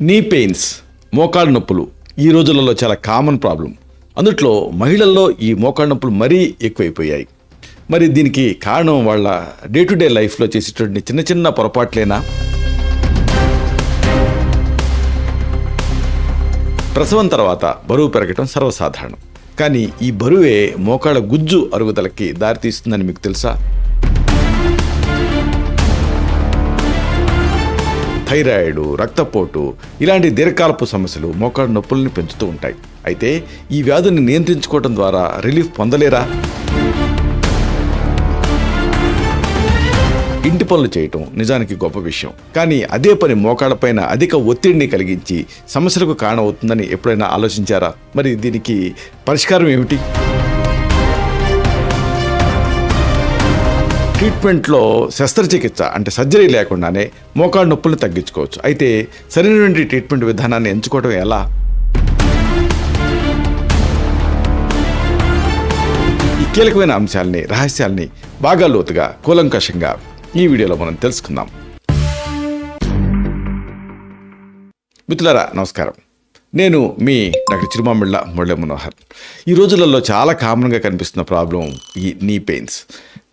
నీ పెయిన్స్, మోకాళ్ళ నొప్పులు ఈ రోజులలో చాలా కామన్ ప్రాబ్లం. అందుట్లో మహిళల్లో ఈ మోకాళ్ళ నొప్పులు మరీ ఎక్కువైపోయాయి. మరి దీనికి కారణం వాళ్ళ డే టు డే లైఫ్లో చేసేటువంటి చిన్న చిన్న పొరపాట్లేనా? ప్రసవం తర్వాత బరువు పెరగటం సర్వసాధారణం. కానీ ఈ బరువే మోకాళ్ళ గుజ్జు అరుగుదలకి దారితీస్తుందని మీకు తెలుసా? థైరాయిడ్, రక్తపోటు ఇలాంటి దీర్ఘకాలపు సమస్యలు మోకాళ్ళ నొప్పుల్ని పెంచుతూ ఉంటాయి. అయితే ఈ వ్యాధుని నియంత్రించుకోవడం ద్వారా రిలీఫ్ పొందలేరా? ఇంటి పనులు చేయటం నిజానికి గొప్ప విషయం. కానీ అదే పని మోకాళ్ళపైన అధిక ఒత్తిడిని కలిగించి సమస్యలకు కారణమవుతుందని ఎప్పుడైనా ఆలోచించారా? మరి దీనికి పరిష్కారం ఏమిటి? ట్రీట్మెంట్లో శస్త్రచికిత్స అంటే సర్జరీ లేకుండానే మోకాళ్ళ నొప్పులను తగ్గించుకోవచ్చు. అయితే సరైనటువంటి ట్రీట్మెంట్ విధానాన్ని ఎంచుకోవడం ఎలా? ఈ కీలకమైన అంశాలని, రహస్యాల్ని బాగా లోతుగా, కూలంకషంగా ఈ వీడియోలో మనం తెలుసుకుందాం. మిత్రులారా నమస్కారం. నేను మీ డాక్టర్ చిరుమామిళ్ళ మురళీ మనోహర్. ఈ రోజులలో చాలా కామన్గా కనిపిస్తున్న ప్రాబ్లం ఈ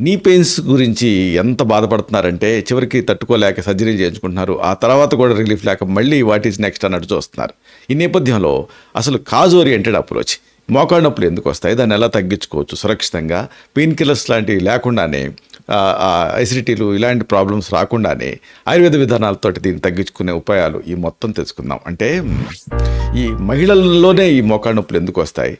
నీ పెయిన్స్ గురించి ఎంత బాధపడుతున్నారంటే చివరికి తట్టుకోలేక సర్జరీలు చేయించుకుంటున్నారు. ఆ తర్వాత కూడా రిలీఫ్ లేక మళ్ళీ వాట్ ఈజ్ నెక్స్ట్ అన్నట్టు చూస్తున్నారు. ఈ నేపథ్యంలో అసలు కాజ్ ఓరియంటెడ్ అప్రోచ్, మోకాళ్ళ నొప్పులు ఎందుకు వస్తాయి, దాన్ని ఎలా తగ్గించుకోవచ్చు సురక్షితంగా, పెయిన్ కిల్లర్స్ లాంటివి లేకుండానే, ఎసిడిటీలు ఇలాంటి ప్రాబ్లమ్స్ రాకుండానే ఆయుర్వేద విధానాలతోటి దీన్ని తగ్గించుకునే ఉపాయాలు ఈ మొత్తం తెలుసుకుందాం. అంటే ఈ మహిళల్లోనే ఈ మోకాళ్ళ నొప్పులు ఎందుకు వస్తాయి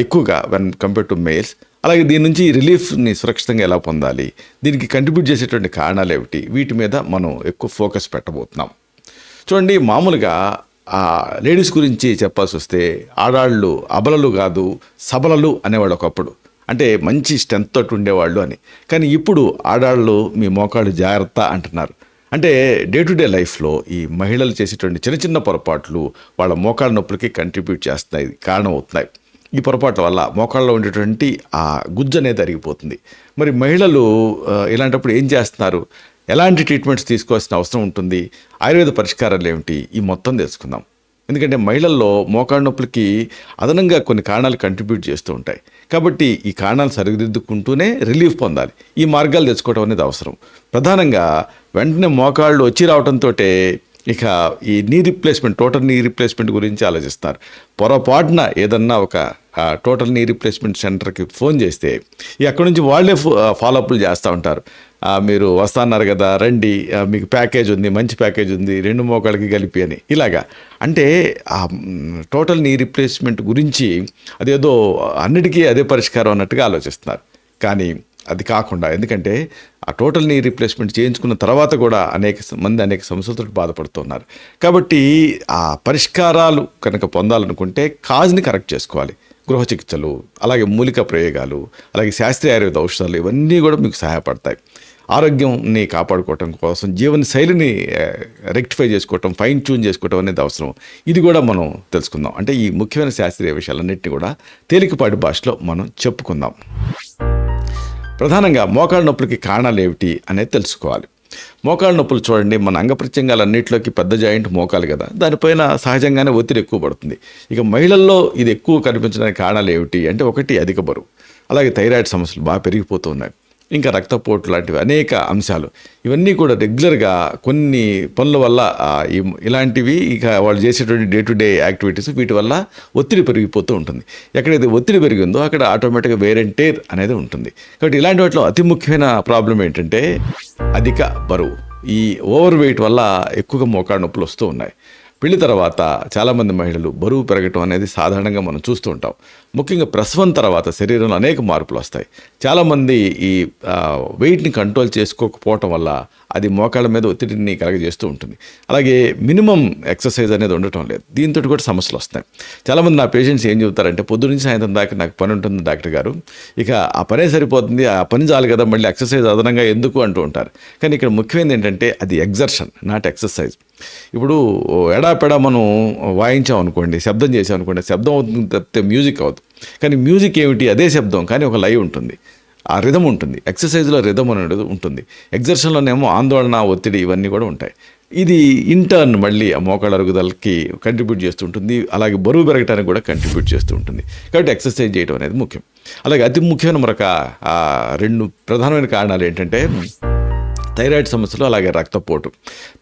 ఎక్కువగా వెన్ కంపేర్ టు మేల్స్, అలాగే దీని నుంచి రిలీఫ్ని సురక్షితంగా ఎలా పొందాలి, దీనికి కంట్రిబ్యూట్ చేసేటువంటి కారణాలు ఏమిటి, వీటి మీద మనం ఎక్కువ ఫోకస్ పెట్టబోతున్నాం. చూడండి, మామూలుగా లేడీస్ గురించి చెప్పాల్సి వస్తే ఆడాళ్ళు అబలలు కాదు సబలలు అనేవాళ్ళు ఒకప్పుడు. అంటే మంచి స్ట్రెంత్ తోటి ఉండేవాళ్ళు అని. కానీ ఇప్పుడు ఆడాళ్ళు మీ మోకాళ్ళు జాగ్రత్త అంటున్నారు. అంటే డే టు డే లైఫ్లో ఈ మహిళలు చేసేటువంటి చిన్న చిన్న పొరపాట్లు వాళ్ళ మోకాళ్ళ నొప్పులకి కంట్రిబ్యూట్ చేస్తున్నాయి, కారణం అవుతున్నాయి. ఈ పొరపాట్ల వల్ల మోకాళ్ళలో ఉండేటువంటి ఆ గుజ్జు అనేది అరిగిపోతుంది. మరి మహిళలు ఇలాంటప్పుడు ఏం చేస్తున్నారు, ఎలాంటి ట్రీట్మెంట్స్ తీసుకోవాల్సిన అవసరం ఉంటుంది, ఆయుర్వేద పరిష్కారాలు ఏమిటి, ఈ మొత్తం తెలుసుకుందాం. ఎందుకంటే మహిళల్లో మోకాళ్ళ నొప్పులకి అదనంగా కొన్ని కారణాలు కంట్రిబ్యూట్ చేస్తూ ఉంటాయి. కాబట్టి ఈ కారణాలు సరిదిద్దుకుంటూనే రిలీఫ్ పొందాలి. ఈ మార్గాలు తెచ్చుకోవడం అనేది అవసరం. ప్రధానంగా వెంటనే మోకాళ్ళు వచ్చి రావడంతో ఇక ఈ knee replacement, total knee replacement గురించి ఆలోచిస్తారు. పొరపాటున ఏదన్నా ఒక టోటల్ నీ రీప్లేస్మెంట్ సెంటర్కి ఫోన్ చేస్తే అక్కడి నుంచి వాళ్ళే ఫాలోఅప్లు చేస్తూ ఉంటారు. మీరు వస్తున్నారు కదా, రండి, మీకు ప్యాకేజ్ ఉంది, మంచి ప్యాకేజ్ ఉంది, 2 మోకాళ్ళకి కలిపి అని. ఇలాగా అంటే ఆ టోటల్ నీ రీప్లేస్మెంట్ గురించి అదేదో అన్నిటికీ అదే పరిష్కారం అన్నట్టుగా ఆలోచిస్తున్నారు. కానీ అది కాకుండా, ఎందుకంటే ఆ టోటల్ నీ రీప్లేస్మెంట్ చేయించుకున్న తర్వాత కూడా అనేక సమస్యలతో బాధపడుతున్నారు. కాబట్టి ఆ పరిష్కారాలు కనుక పొందాలనుకుంటే కాజ్ని కరెక్ట్ చేసుకోవాలి. గృహ చికిత్సలు, అలాగే మూలిక ప్రయోగాలు, అలాగే శాస్త్రీయ ఆయుర్వేద ఔషధాలు ఇవన్నీ కూడా మీకు సహాయపడతాయి. ఆరోగ్యంని కాపాడుకోవటం కోసం జీవన శైలిని రెక్టిఫై చేసుకోవటం, ఫైన్ ట్యూన్ చేసుకోవటం అనేది అవసరం. ఇది కూడా మనం తెలుసుకుందాం. అంటే ఈ ముఖ్యమైన శాస్త్రీయ విషయాలన్నింటినీ కూడా తేలికపాటి భాషలో మనం చెప్పుకుందాం. ప్రధానంగా మోకాళ్ళ నొప్పులకి కారణాలు ఏమిటి అనేది తెలుసుకోవాలి. మోకాళ్ళ నొప్పులు చూడండి, మన అంగప్రత్యంగాలన్నింటిలోకి పెద్ద జాయింట్ మోకాలు కదా, దానిపైన సహజంగానే ఒత్తిడి ఎక్కువ పడుతుంది. ఇక మహిళల్లో ఇది ఎక్కువ కనిపించడానికి కారణాలు ఏమిటి అంటే, ఒకటి అధిక బరువు, అలాగే థైరాయిడ్ సమస్యలు బాగా పెరిగిపోతూ ఉన్నాయి, ఇంకా రక్తపోటు లాంటివి అనేక అంశాలు. ఇవన్నీ కూడా రెగ్యులర్గా కొన్ని పనుల వల్ల ఇలాంటివి ఇక వాళ్ళు చేసేటువంటి డే టు డే యాక్టివిటీస్, వీటి వల్ల ఒత్తిడి పెరిగిపోతూ ఉంటుంది. ఎక్కడైతే ఒత్తిడి పెరిగిందో అక్కడ ఆటోమేటిక్గా వేర్ అండ్ టేర్ అనేది ఉంటుంది. కాబట్టి ఇలాంటి వాటిలో అతి ముఖ్యమైన ప్రాబ్లం ఏంటంటే అధిక బరువు. ఈ ఓవర్ వెయిట్ వల్ల ఎక్కువగా మోకాళ్ళ నొప్పులు వస్తూ ఉన్నాయి. పెళ్లి తర్వాత చాలామంది మహిళలు బరువు పెరగటం అనేది సాధారణంగా మనం చూస్తూ ఉంటాం. ముఖ్యంగా ప్రసవం తర్వాత శరీరంలో అనేక మార్పులు వస్తాయి. చాలామంది ఈ వెయిట్ని కంట్రోల్ చేసుకోకపోవటం వల్ల అది మోకాళ్ళ మీద ఒత్తిడిని కలగజేస్తూ ఉంటుంది. అలాగే మినిమం ఎక్సర్సైజ్ అనేది ఉండటం లేదు, దీంతో కూడా సమస్యలు వస్తాయి. చాలామంది నా పేషెంట్స్ ఏం చెబుతారంటే, పొద్దున్నుంచి సాయంత్రం దాకా నాకు పని ఉంటుంది డాక్టర్ గారు, ఇక ఆ పనే సరిపోతుంది, ఆ పని చాలు కదా, మళ్ళీ ఎక్సర్సైజ్ అదనంగా ఎందుకు అంటూ ఉంటారు. కానీ ఇక్కడ ముఖ్యమైనది ఏంటంటే అది ఎగ్జర్షన్, నాట్ ఎక్సర్సైజ్. ఇప్పుడు ఎడాపెడా మనం వాయించాం అనుకోండి, శబ్దం చేసాం అనుకోండి, శబ్దం అవుతుంది తప్పితే మ్యూజిక్ అవుతుంది. కానీ మ్యూజిక్ ఏమిటి, అదే శబ్దం, కానీ ఒక లయ ఉంటుంది, ఆ రిథం ఉంటుంది. ఎక్సర్సైజ్లో రిథం అనేది ఉంటుంది. ఎగ్జర్షన్లోనేమో ఆందోళన, ఒత్తిడి ఇవన్నీ కూడా ఉంటాయి. ఇది ఇంటర్న్ మళ్ళీ ఆ మోకాళ్ళ అరుగుదలకి కంట్రిబ్యూట్ చేస్తూ ఉంటుంది, అలాగే బరువు పెరగడానికి కూడా కంట్రిబ్యూట్ చేస్తూ ఉంటుంది. కాబట్టి ఎక్సర్సైజ్ చేయడం అనేది ముఖ్యం. అలాగే అతి ముఖ్యమైన మరొక 2 ప్రధానమైన కారణాలు ఏంటంటే థైరాయిడ్ సమస్యలు, అలాగే రక్తపోటు.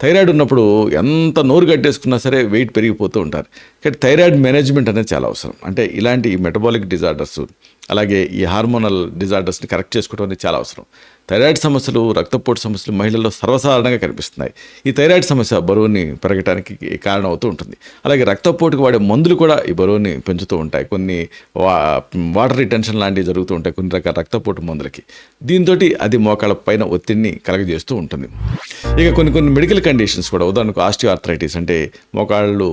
థైరాయిడ్ ఉన్నప్పుడు ఎంత నోరు కట్టేసుకున్నా సరే వెయిట్ పెరిగిపోతూ ఉంటారు. కాబట్టి థైరాయిడ్ మేనేజ్మెంట్ అనేది చాలా అవసరం. అంటే ఇలాంటి మెటబాలిక్ డిజార్డర్స్, అలాగే ఈ హార్మోనల్ డిజార్డర్స్ని కరెక్ట్ చేసుకోవడం అనేది చాలా అవసరం. థైరాయిడ్ సమస్యలు, రక్తపోటు సమస్యలు మహిళల్లో సర్వసాధారణంగా కనిపిస్తున్నాయి. ఈ థైరాయిడ్ సమస్య బరువుని పెరగడానికి కారణం అవుతూ ఉంటుంది. అలాగే రక్తపోటుకు వాడే మందులు కూడా ఈ బరువుని పెంచుతూ ఉంటాయి. కొన్ని వాటర్ రిటెన్షన్ లాంటివి జరుగుతూ ఉంటాయి కొన్ని రకాల రక్తపోటు మందులకి. దీంతో అది మోకాళ్ళ పైన ఒత్తిడిని కలగజేస్తూ ఉంటుంది. ఇక కొన్ని మెడికల్ కండిషన్స్ కూడా, ఉదాహరణకు ఆస్టియో ఆర్థరైటిస్ అంటే మోకాళ్ళు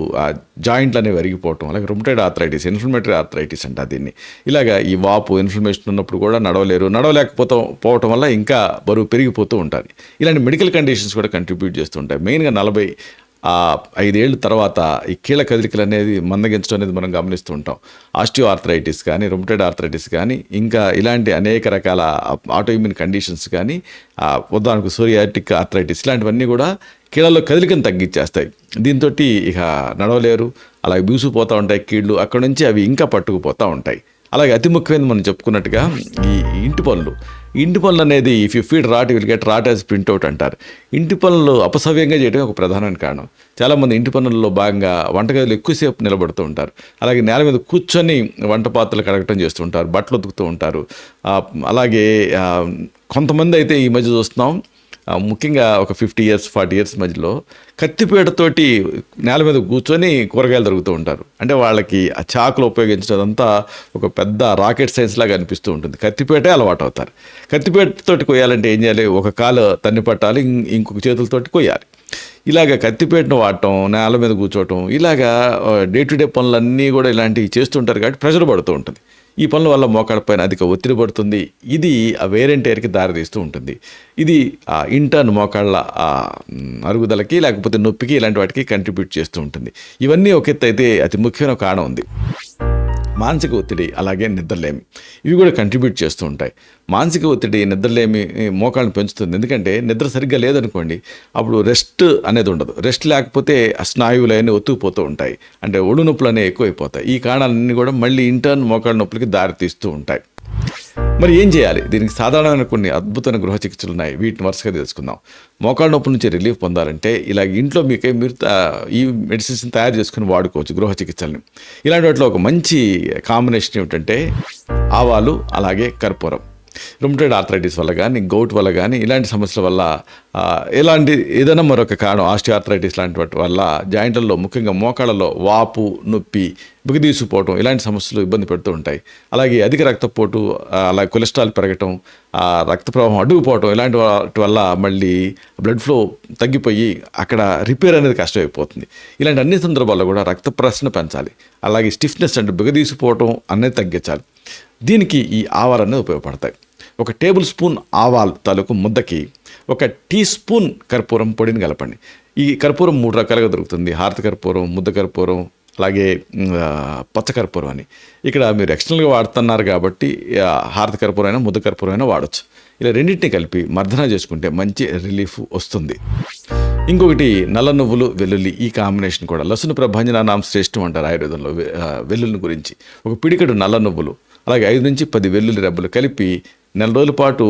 జాయింట్లు అనేవి అరిగిపోవటం, అలాగే రుమటైడ్ ఆర్థరైటిస్, ఇన్ఫ్లమేటరీ ఆర్థరైటిస్ అంట దీన్ని. ఇలాగా ఈ వాపు, ఇన్ఫ్లమేషన్ ఉన్నప్పుడు కూడా నడవలేకపోవటం వల్ల ఇంకా బరువు పెరిగిపోతూ ఉంటారు. ఇలాంటి మెడికల్ కండిషన్స్ కూడా కంట్రిబ్యూట్ చేస్తూ ఉంటాయి. మెయిన్గా 45 ఏళ్ళ తర్వాత ఈ కీళ్ళ కదలికలు అనేది మందగించడం అనేది మనం గమనిస్తూ ఉంటాం. ఆస్టియో ఆర్థరైటిస్ కానీ, రుమటైడ్ ఆర్థరైటిస్ కానీ, ఇంకా ఇలాంటి అనేక రకాల ఆటోఇమ్యూన్ కండిషన్స్ కానీ, ఉదాహరణకు సోరియాటిక్ ఆర్థరైటిస్, ఇలాంటివన్నీ కూడా కీళ్ళలో కదలికను తగ్గించేస్తాయి. దీంతో ఇక నడవలేరు, అలాగే బీసుకుపోతూ ఉంటాయి కీళ్ళు, అక్కడ నుంచి అవి ఇంకా పట్టుకుపోతూ ఉంటాయి. అలాగే అతి ముఖ్యమైనది మనం చెప్పుకున్నట్టుగా ఈ ఇంటి పనులు అనేది if you feed rat will get rat as printout అంటారు. ఇంటి పనులు అపసవ్యంగా చేయడం ఒక ప్రధానమైన కారణం. చాలామంది ఇంటి పనుల్లో భాగంగా వంటగదిలో ఎక్కువసేపు నిలబడుతూ ఉంటారు, అలాగే నేల మీద కూర్చొని వంట పాత్రలు కడగటం చేస్తూ ఉంటారు, బట్టలు ఉతుకుతూ ఉంటారు. అలాగే కొంతమంది అయితే ఈ మధ్య చూస్తున్నాం, ముఖ్యంగా ఒక 50 years 40 years మధ్యలో కత్తిపీటతోటి నేల మీద కూర్చొని కూరగాయలు దొరుకుతూ ఉంటారు. అంటే వాళ్ళకి ఆ చాకులు ఉపయోగించడంతా ఒక పెద్ద రాకెట్ సైన్స్ లాగా అనిపిస్తూ ఉంటుంది. కత్తిపీటే అలవాటు అవుతారు. కత్తిపీటతోటి కొయ్యాలంటే ఏం చేయాలి? ఒక కాలు తన్ని పట్టాలి, ఇంకొక చేతులతోటి కొయ్యాలి. ఇలాగ కత్తిపీటను వాడటం, నేల మీద కూర్చోవటం, ఇలాగా డే టు డే పనులన్నీ కూడా ఇలాంటివి చేస్తుంటారు. కాబట్టి ప్రెషర్ పడుతూ ఉంటుంది. ఈ పనుల వల్ల మోకాళ్ళ పైన అధిక ఒత్తిడి పడుతుంది. ఇది ఆ వేర్ అండ్ టైర్కి దారితీస్తూ ఉంటుంది. ఇది ఇంటర్న్ మోకాళ్ళ అరుగుదలకి, లేకపోతే నొప్పికి, ఇలాంటి వాటికి కంట్రిబ్యూట్ చేస్తూ ఉంటుంది. ఇవన్నీ ఒక ఎత్తు అయితే అతి ముఖ్యమైన కారణం ఉంది. మానసిక ఒత్తిడి, అలాగే నిద్రలేమి, ఇవి కూడా కంట్రిబ్యూట్ చేస్తూ ఉంటాయి. మానసిక ఒత్తిడి, నిద్రలేమి మోకాళ్ళను పెంచుతుంది. ఎందుకంటే నిద్ర సరిగ్గా లేదనుకోండి, అప్పుడు రెస్ట్ అనేది ఉండదు. రెస్ట్ లేకపోతే స్నాయువులు అవన్నీ ఒత్తుకుపోతూ ఉంటాయి, అంటే ఒళ్ళు నొప్పులు అనేవి ఎక్కువైపోతాయి. ఈ కారణాలన్నీ కూడా మళ్ళీ ఇంటర్న్ మోకాళ్ళ నొప్పులకి దారితీస్తూ ఉంటాయి. మరి ఏం చేయాలి? దీనికి సాధారణమైన కొన్ని అద్భుతమైన గృహ చికిత్సలు ఉన్నాయి. వీటిని వరుసగా తెలుసుకుందాం. మోకాళ్ళ నొప్పుల నుంచి రిలీఫ్ పొందాలంటే ఇలా ఇంట్లో మీరు ఈ మెడిసిన్స్ తయారు చేసుకుని వాడుకోవచ్చు గృహ చికిత్సల్ని. ఇలాంటి వాటిలో ఒక మంచి కాంబినేషన్ ఏమిటంటే ఆవాలు, అలాగే కర్పూరం. రుమటైడ్ ఆర్థరైటిస్ వల్ల కానీ, గౌట్ వల్ల కానీ, ఇలాంటి సమస్యల వల్ల, ఏదైనా మరొక కారణం ఆస్టియో ఆర్థరైటిస్ లాంటి వాటి వల్ల జాయింట్లలో, ముఖ్యంగా మోకాళ్ళలో వాపు, నొప్పి, బిగదీసుకుపోవటం, ఇలాంటి సమస్యలు ఇబ్బంది పెడుతూ ఉంటాయి. అలాగే అధిక రక్తపోటు, అలాగే కొలెస్ట్రాల్ పెరగటం, రక్త ప్రవాహం అడ్డుకుపోవటం, ఇలాంటి వాటి వల్ల మళ్ళీ బ్లడ్ ఫ్లో తగ్గిపోయి అక్కడ రిపేర్ అనేది కష్టమైపోతుంది. ఇలాంటి అన్ని సందర్భాల్లో కూడా రక్త ప్రసరణ పెంచాలి, అలాగే స్టిఫ్నెస్ అంటే బిగదీసిపోవటం అనేది తగ్గించాలి. దీనికి ఈ ఆవాలు అనేది ఉపయోగపడతాయి. 1 టేబుల్ స్పూన్ ఆవాలు తాలూకు ముద్దకి 1 టీ స్పూన్ కర్పూరం పొడిని కలపండి. ఈ కర్పూరం 3 రకాలుగా దొరుకుతుంది. హారతి కర్పూరం, ముద్ద కర్పూరం, అలాగే పచ్చ కర్పూరం అని. ఇక్కడ మీరు ఎక్స్టర్నల్గా వాడుతున్నారు కాబట్టి హారతి కర్పూరం అయినా, ముద్ద కర్పూరం అయినా వాడచ్చు. ఇలా రెండింటిని కలిపి మర్దన చేసుకుంటే మంచి రిలీఫ్ వస్తుంది. ఇంకొకటి నల్ల నువ్వులు, వెల్లుల్లి, ఈ కాంబినేషన్ కూడా లసును ప్రభంజనానాం శ్రేష్టం అంటారు ఆయుర్వేదంలో వెల్లుల్లి గురించి. 1 పిడికెడు నల్ల నువ్వులు, అలాగే 5 నుంచి 10 వెల్లుల్లి రెబ్బలు కలిపి 4 రోజుల పాటు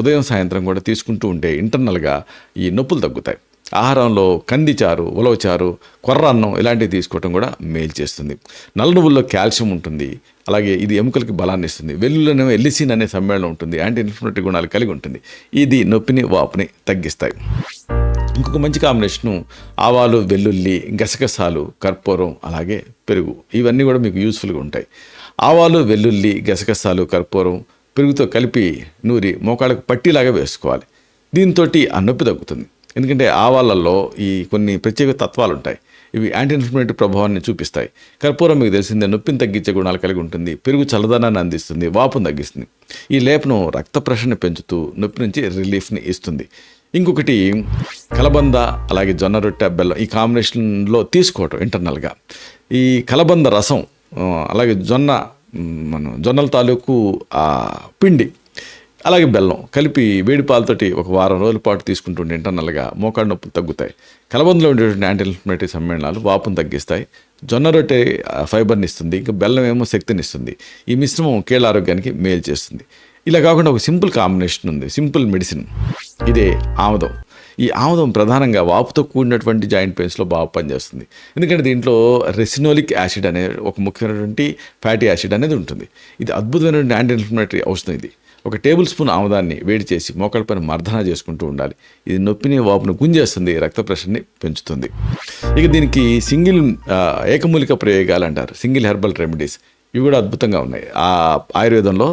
ఉదయం సాయంత్రం కూడా తీసుకుంటూ ఉంటే ఇంటర్నల్గా ఈ నొప్పులు తగ్గుతాయి. ఆహారంలో కందిచారు, ఉలవచారు, కొర్ర అన్నం ఇలాంటివి తీసుకోవటం కూడా మేలు చేస్తుంది. నల్ల నువ్వుల్లో కాల్షియం ఉంటుంది, అలాగే ఇది ఎముకలకి బలాన్ని ఇస్తుంది. వెల్లుల్లిలో ఎల్లిసిన్ అనే సమ్మేళనం ఉంటుంది, యాంటీ ఇన్ఫ్లమేటరీ గుణాలు కలిగి ఉంటుంది. ఇది నొప్పిని, వాపుని తగ్గిస్తాయి. ఇంకొక మంచి కాంబినేషను ఆవాలు, వెల్లుల్లి, గసగసాలు, కర్పూరం, అలాగే పెరుగు. ఇవన్నీ కూడా మీకు యూస్ఫుల్గా ఉంటాయి. ఆవాలు, వెల్లుల్లి, గసగసాలు, కర్పూరం, పెరుగుతో కలిపి నూరి మోకాళ్ళకు పట్టీలాగా వేసుకోవాలి. దీంతో ఆ నొప్పి తగ్గుతుంది. ఎందుకంటే ఆవాలలో ఈ కొన్ని ప్రత్యేక తత్వాలు ఉంటాయి. ఇవి యాంటీ ఇన్ఫ్లమేటరీ ప్రభావాన్ని చూపిస్తాయి. కర్పూరం మీకు తెలిసిందే నొప్పిని తగ్గించే గుణాలు కలిగి ఉంటుంది. పెరుగు చల్లదనాన్ని అందిస్తుంది, వాపును తగ్గిస్తుంది. ఈ లేపనం రక్త ప్రసరణ పెంచుతూ నొప్పి నుంచి రిలీఫ్ని ఇస్తుంది. ఇంకొకటి కలబంద, అలాగే జొన్న రొట్టె, బెల్లం ఈ కాంబినేషన్లో తీసుకోవటం ఇంటర్నల్గా. ఈ కలబంద రసం, అలాగే జొన్నల తాలూకు పిండి, అలాగే బెల్లం కలిపి వేడి పాలతోటి ఒక వారం రోజుల పాటు తీసుకుంటుంటే ఇంటర్నల్గా మోకాళ్ళ నొప్పులు తగ్గుతాయి. కలబందలో ఉండేటువంటి యాంటీ ఇన్ఫ్లమేటరీ సమ్మేళనాలు వాపును తగ్గిస్తాయి. జొన్న రొట్టె ఫైబర్ని ఇస్తుంది, ఇంకా బెల్లం ఏమో శక్తిని ఇస్తుంది. ఈ మిశ్రమం కీళ్ళ ఆరోగ్యానికి మేలు చేస్తుంది. ఇలా కాకుండా ఒక సింపుల్ కాంబినేషన్ ఉంది, సింపుల్ మెడిసిన్, ఇదే ఆముదం. ఈ ఆముదం ప్రధానంగా వాపుతో కూడినటువంటి జాయింట్ పెయిన్స్లో బాగా పనిచేస్తుంది. ఎందుకంటే దీంట్లో రెసినోలిక్ యాసిడ్ అనే ఒక ముఖ్యమైనటువంటి ఫ్యాటీ యాసిడ్ అనేది ఉంటుంది. ఇది అద్భుతమైనటువంటి యాంటీ ఇన్ఫ్లమేటరీ ఔషధం. ఇది ఒక టేబుల్ స్పూన్ ఆముదాన్ని వేడి చేసి మోకాళ్ళ పైన మర్దన చేసుకుంటూ ఉండాలి. ఇది నొప్పిని వాపును గుంజేస్తుంది, రక్త ప్రెషర్ని పెంచుతుంది. ఇక దీనికి ఏకమూలిక ప్రయోగాలు అంటారు, సింగిల్ హెర్బల్ రెమెడీస్. ఇవి కూడా అద్భుతంగా ఉన్నాయి. ఆయుర్వేదంలో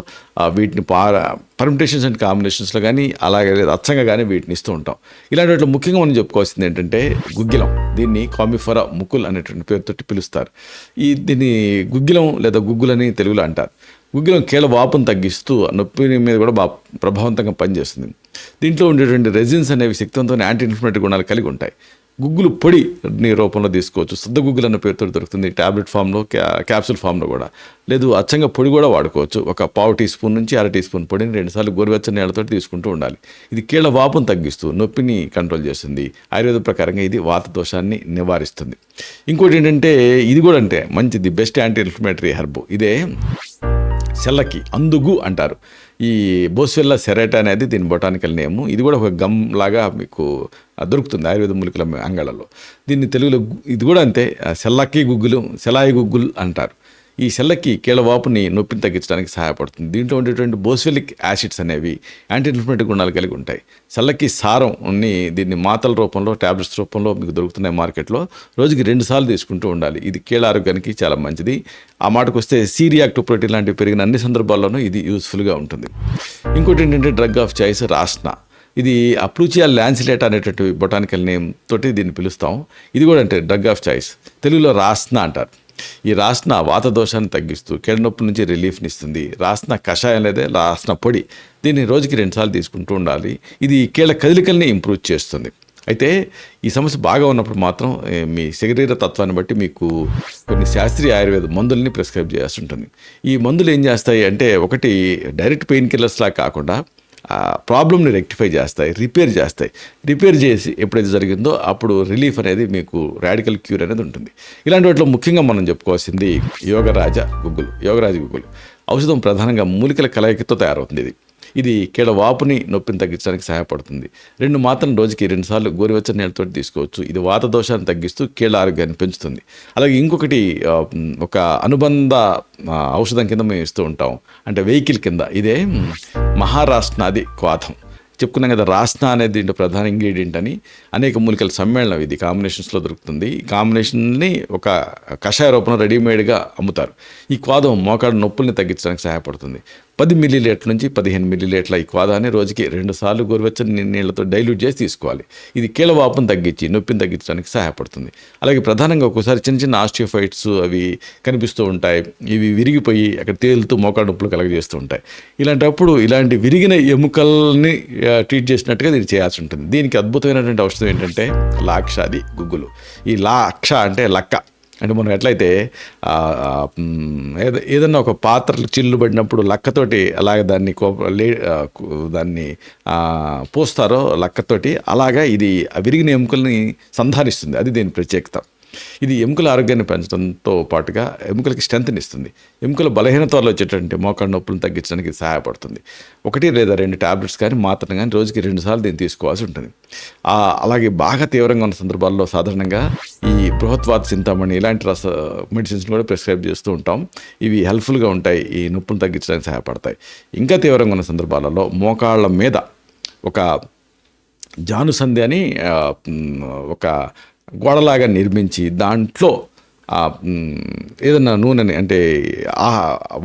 వీటిని పర్మిటేషన్స్ అండ్ కాంబినేషన్స్లో కానీ అలాగే అచ్చంగా కానీ వీటిని ఇస్తూ ఉంటాం. ఇలాంటి వాటిలో ముఖ్యంగా మనం చెప్పుకోవాల్సింది ఏంటంటే గుగ్గిలం. దీన్ని కామిఫరా ముకుల్ అనేటువంటి పేరుతోటి పిలుస్తారు. దీన్ని గుగ్గిలం లేదా గుగ్గులని తెలుగులో అంటారు. గుగ్గిలం కీళ్ళ వాపును తగ్గిస్తూ నొప్పి మీద కూడా బాగా ప్రభావవంతంగా పనిచేస్తుంది. దీంట్లో ఉండేటువంటి రెజిన్స్ అనేవి శక్తివంతమైన యాంటీ ఇన్ఫ్లమేటరీ గుణాలు కలిగి ఉంటాయి. గుగ్గులు పొడి రూపంలో తీసుకోవచ్చు. శుద్ధ గుగ్గులు అన్న పేరుతో దొరుకుతుంది, ట్యాబ్లెట్ ఫామ్లో, క్యాప్సూల్ ఫామ్లో కూడా. లేదు అచ్చంగా పొడి కూడా వాడుకోవచ్చు. ఒక పావు టీ స్పూన్ నుంచి అర టీ స్పూన్ పొడిని 2 సార్లు గోరువెచ్చని నీళ్ళతో తీసుకుంటూ ఉండాలి. ఇది కీళ్ళ వాపును తగ్గిస్తూ నొప్పిని కంట్రోల్ చేస్తుంది. ఆయుర్వేద ప్రకారంగా ఇది వాత దోషాన్ని నివారిస్తుంది. ఇంకోటి ఏంటంటే ఇది కూడా అంటే మంచిది, బెస్ట్ యాంటీ ఇన్ఫ్లమేటరీ హెర్బ్ ఇదే సెల్లకి, అందుగు అంటారు. ఈ బోస్వెల్లా సెరేటా అనేది దీని బొటానికల్ నేము. ఇది కూడా ఒక గమ్ లాగా మీకు దొరుకుతుంది ఆయుర్వేద మూలికల అంగాలలో. దీన్ని తెలుగులో ఇది కూడా అంతే, సెల్లకి గుగ్గులు, సెలాయి గుగ్గులు అంటారు. ఈ సెల్లకి కీళ్ళ వాపుని నొప్పిని తగ్గించడానికి సహాయపడుతుంది. దీంట్లో ఉండేటువంటి బోస్వెలిక్ యాసిడ్స్ అనేవి యాంటీ ఇన్ఫ్లమేటరీ గుణాలు కలిగి ఉంటాయి. సెల్లకి సారంని దీన్ని మాతల రూపంలో, ట్యాబ్లెట్స్ రూపంలో మీకు దొరుకుతున్నాయి మార్కెట్లో. రోజుకి 2 సార్లు తీసుకుంటూ ఉండాలి. ఇది కీళ్ళ ఆరోగ్యానికి చాలా మంచిది. ఆ మాటకు వస్తే సి-రియాక్టివ్ ప్రోటీన్ లాంటివి పెరిగిన అన్ని సందర్భాల్లోనూ ఇది యూస్ఫుల్గా ఉంటుంది. ఇంకోటి ఏంటంటే డ్రగ్ ఆఫ్ చాయిస్ రాస్నా. ఇది అప్లూచియా ల్యాన్సిలేటా అనేటువంటి బొటానికల్ నేమ్ తోటి దీన్ని పిలుస్తాం. ఇది కూడా అంటే డ్రగ్ ఆఫ్ చాయిస్, తెలుగులో రాస్నా అంటారు. ఈ రాస్న వాత దోషాన్ని తగ్గిస్తూ కీళ్ళ నొప్పి నుంచి రిలీఫ్ని ఇస్తుంది. రాస్న కషాయం లేదా రాస్న పొడి, దీన్ని రోజుకి 2 సార్లు తీసుకుంటూ ఉండాలి. ఇది కీళ్ళ కదలికల్ని ఇంప్రూవ్ చేస్తుంది. అయితే ఈ సమస్య బాగా ఉన్నప్పుడు మాత్రం మీ శరీర తత్వాన్ని బట్టి మీకు కొన్ని శాస్త్రీయ ఆయుర్వేద మందుల్ని ప్రిస్క్రైబ్ చేయాల్సి ఉంటుంది. ఈ మందులు ఏం చేస్తాయి అంటే, ఒకటి డైరెక్ట్ పెయిన్ కిల్లర్స్లా కాకుండా ప్రాబ్లమ్ని రెక్టిఫై చేస్తాయి, రిపేర్ చేసి ఎప్పుడైతే జరిగిందో అప్పుడు రిలీఫ్ అనేది మీకు రాడికల్ క్యూర్ అనేది ఉంటుంది. ఇలాంటి వాటిలో ముఖ్యంగా మనం చెప్పుకోవాల్సింది యోగరాజ గుగ్గులు. ఔషధం ప్రధానంగా మూలికల కలయికతో తయారవుతుంది. ఇది కీళ్ళ వాపుని నొప్పిని తగ్గించడానికి సహాయపడుతుంది. 2 మాత్రలు రోజుకి 2 సార్లు గోరువెచ్చని నీళ్ళతో తీసుకోవచ్చు. ఇది వాత దోషాన్ని తగ్గిస్తూ కీళ్ళ ఆరోగ్యాన్ని పెంచుతుంది. అలాగే ఇంకొకటి ఒక అనుబంధ ఔషధం కింద మేము ఇస్తూ ఉంటాం, అంటే వెహికల్ కింద. ఇదే మహారాష్ట్రాది క్వాథం. చెప్పుకున్నాం కదా, రాస్నా అనేది దీంట్లో ప్రధాన ఇంగ్రీడియంట్ అని. అనేక మూలికల సమ్మేళనం ఇది కాంబినేషన్స్లో దొరుకుతుంది. ఈ కాంబినేషన్ని ఒక కషాయ రూపంలో రెడీమేడ్గా అమ్ముతారు. ఈ క్వాదం మోకాళ్ళ నొప్పుల్ని తగ్గించడానికి సహాయపడుతుంది. 10 మిల్లీలీటర్ నుంచి 15 మిల్లీలీటర్ల ఈ క్వాదాన్ని రోజుకి 2 సార్లు గోరువెచ్చని నీళ్ళతో డైల్యూట్ చేసి తీసుకోవాలి. ఇది కీళ్ళ వాపును తగ్గించి నొప్పిని తగ్గించడానికి సహాయపడుతుంది. అలాగే ప్రధానంగా ఒక్కోసారి చిన్న చిన్న ఆస్టియోఫైట్స్ అవి కనిపిస్తూ ఉంటాయి. ఇవి విరిగిపోయి అక్కడ తేలుతూ మోకాళ్ళ నొప్పులు కలగజేస్తూ ఉంటాయి. ఇలాంటప్పుడు ఇలాంటి విరిగిన ఎముకల్ని ట్రీట్ చేసినట్టుగా దీన్ని చేయాల్సి ఉంటుంది. దీనికి అద్భుతమైనటువంటి ఔషధం ఏంటంటే లాక్షాది గుగ్గులు. ఈ లాక్ష అంటే లక్క, అంటే మనం ఎట్లయితే ఏదన్నా ఒక పాత్రలు చిల్లు పడినప్పుడు లక్కతోటి అలాగే దాన్ని పోస్తారో లక్కతోటి, అలాగా ఇది విరిగిన ఎముకల్ని సంధానిస్తుంది. అది దీని ప్రత్యేకత. ఇది ఎముకల ఆరోగ్యాన్ని పెంచడంతో పాటుగా ఎముకలకి స్ట్రెంత్ని ఇస్తుంది. ఎముకల బలహీనత వల్ల వచ్చేటటువంటి మోకాళ్ళ నొప్పులను తగ్గించడానికి సహాయపడుతుంది. 1 లేదా 2 టాబ్లెట్స్ కానీ మాత్రం కానీ రోజుకి 2 సార్లు దీన్ని తీసుకోవాల్సి ఉంటుంది. అలాగే బాగా తీవ్రంగా ఉన్న సందర్భాల్లో సాధారణంగా ఈ బృహత్వాత చింతామణి ఇలాంటి మెడిసిన్స్ కూడా ప్రిస్క్రైబ్ చేస్తూ ఉంటాం. ఇవి హెల్ప్ఫుల్గా ఉంటాయి, ఈ నొప్పులు తగ్గించడానికి సహాయపడతాయి. ఇంకా తీవ్రంగా ఉన్న సందర్భాలలో మోకాళ్ళ మీద ఒక జానుసంధి అని ఒక గోడలాగా నిర్మించి దాంట్లో ఏదన్నా నూనెని, అంటే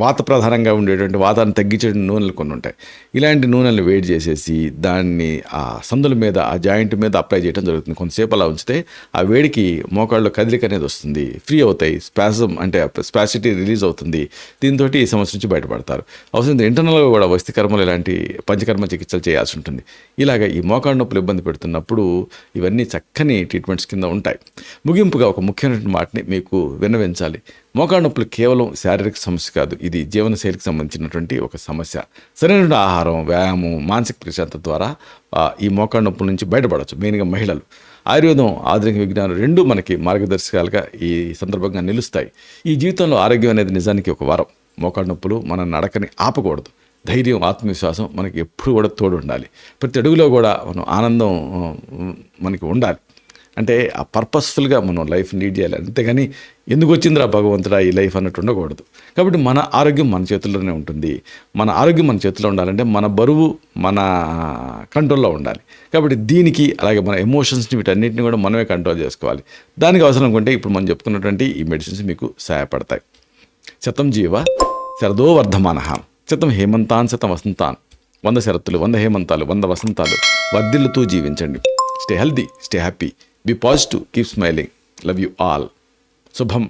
వాత ప్రధానంగా ఉండేటువంటి వాతాన్ని తగ్గించే నూనెలు కొన్ని ఉంటాయి. ఇలాంటి నూనెలు వేడి చేసేసి దాన్ని ఆ సందుల మీద, ఆ జాయింట్ మీద అప్లై చేయడం జరుగుతుంది. కొంతసేపు అలా ఉంచితే ఆ వేడికి మోకాళ్ళలో కదిలిక అనేది వస్తుంది, ఫ్రీ అవుతాయి, స్పాసిటీ రిలీజ్ అవుతుంది. దీంతో ఈ సమస్య నుంచి బయటపడతారు. అవసరం ఇంటర్నల్గా కూడా వస్తికర్మలు ఇలాంటి పంచకర్మ చికిత్సలు చేయాల్సి ఉంటుంది. ఇలాగ ఈ మోకాళ్ళ నొప్పులు ఇబ్బంది పెడుతున్నప్పుడు ఇవన్నీ చక్కని ట్రీట్మెంట్స్ కింద ఉంటాయి. ముగింపుగా ఒక ముఖ్యమైన మాటని మీకు విన్నవించాలి. మోకాళ్ళ నొప్పులు కేవలం శారీరక సమస్య కాదు, ఇది జీవనశైలికి సంబంధించినటువంటి ఒక సమస్య. సరైన ఆహారం, వ్యాయామం, మానసిక ప్రశాంతత ద్వారా ఈ మోకాళ్ళ నొప్పుల నుంచి బయటపడవచ్చు. మెయిన్గా మహిళలు. ఆయుర్వేదం, ఆధునిక విజ్ఞానం రెండు మనకి మార్గదర్శకాలుగా ఈ సందర్భంగా నిలుస్తాయి. ఈ జీవితంలో ఆరోగ్యం అనేది నిజానికి ఒక వరం. మోకాళ్ళ నొప్పులు మన నడకని ఆపకూడదు. ధైర్యం, ఆత్మవిశ్వాసం మనకి ఎప్పుడు కూడా తోడు ఉండాలి. ప్రతి అడుగులో కూడా మనం ఆనందం మనకి ఉండాలి. అంటే ఆ పర్పస్ఫుల్గా మనం లైఫ్ లీడ్ చేయాలి. అంతేగాని ఎందుకు వచ్చిందిరా భగవంతుడా ఈ లైఫ్ అన్నట్టు ఉండకూడదు. కాబట్టి మన ఆరోగ్యం మన చేతుల్లోనే ఉంటుంది. మన ఆరోగ్యం మన చేతిలో ఉండాలంటే మన బరువు మన కంట్రోల్లో ఉండాలి. కాబట్టి దీనికి అలాగే మన ఎమోషన్స్ని వీటన్నిటిని కూడా మనమే కంట్రోల్ చేసుకోవాలి. దానికి అవసరం అనుకుంటే ఇప్పుడు మనం చెప్పుకున్నటువంటి ఈ మెడిసిన్స్ మీకు సహాయపడతాయి. శతం జీవ శరదో వర్ధమానః, శతం హేమంతాన్ శతం వసంతాన్. 100 శరత్తులు, 100 హేమంతాలు, 100 వసంతాలు వర్ధిల్లుతూ జీవించండి. Stay healthy, stay happy, be positive, keep smiling. Love you all. శుభం.